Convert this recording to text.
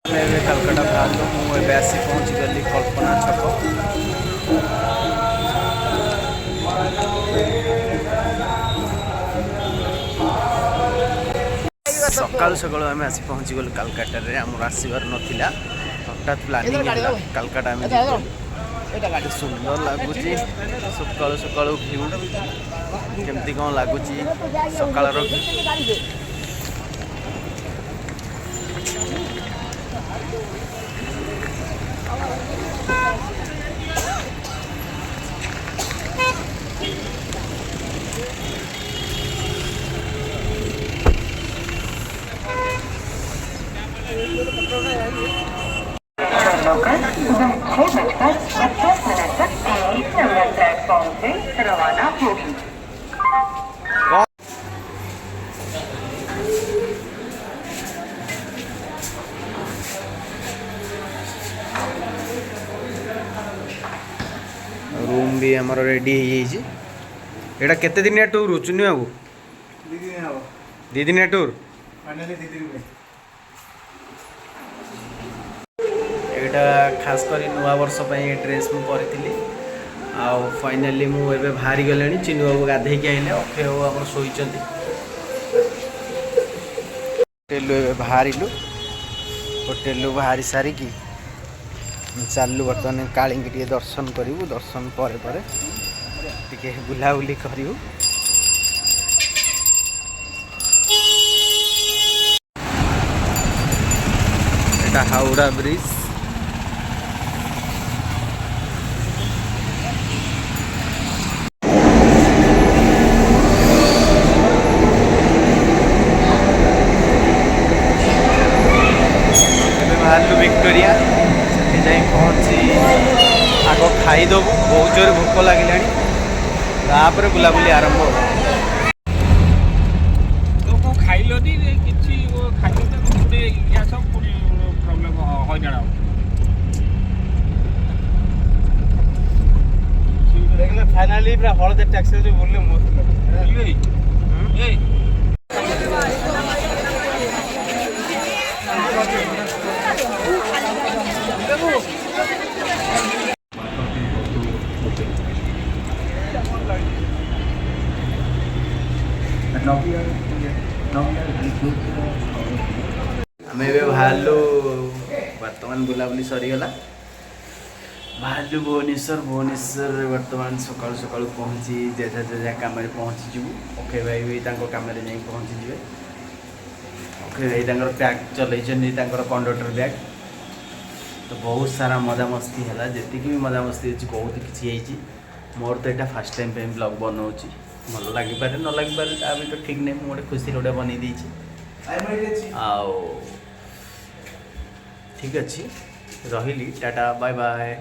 कलकत्ता बाहर मुझे आसी पहुँची गली कल्पना छक सकाल सकाल आम आसी पहुँची गलु कलकत्ता आमर आसबार नाला हठात प्लानिंग कलकत्ता सुंदर लगुच सकाल सकाल भ्यू केमती कौन लगुच सकाल प्लेटफॉर्म से रवाना होगी। रूम भी आमर रेडी एटा केते दिन टूर चुनी बाबू 2 दिन टूर एटा खास कर नुआ वर्ष ड्रेस मुझे आउ फाइनाली मुझे बाहरी गले चिन्नु बाबू गाधे आइले अक्षय बाबू आम शोई होटेल बाहरलु होटेल बाहरी सारिकी चलू बर्तमान काली टे दर्शन करूँ दर्शन पर टे बुलाबुली करूँ एटा हावड़ा ब्रिज विक्टोरिया से पहुँची आग खाईदेबू बहुत जोर भोक लगे तापर बुलाबुली आरंभ तो खाइलनी किसी खाइल गोटे सब प्रॉब्लम हईराण फाइनाली पूरा हलदे टैक्सी जो बोलले मत आम बाहर बर्तमान बुलाबुली सरीगला बाहर भुवनेश्वर बर्तमान सकाल सकाल पहुँची जेजा जेजा कम पहुँची अक्षय भाई भी कम जा पहुँची अक्षय भाई पैक चलती कंडक्टर बैग तो बहुत सारा मजा मस्ती है जी भी मजा मस्ती अच्छी बहुत किसी मोर तो यहाँ फास्ट टाइम पे ब्लॉग बनाऊँगी भल लगिपे न लगिपे ता भी तो ठीक नहीं मुझे खुशी गोटे बन ठीक अच्छी रही टाटा बाय बाय।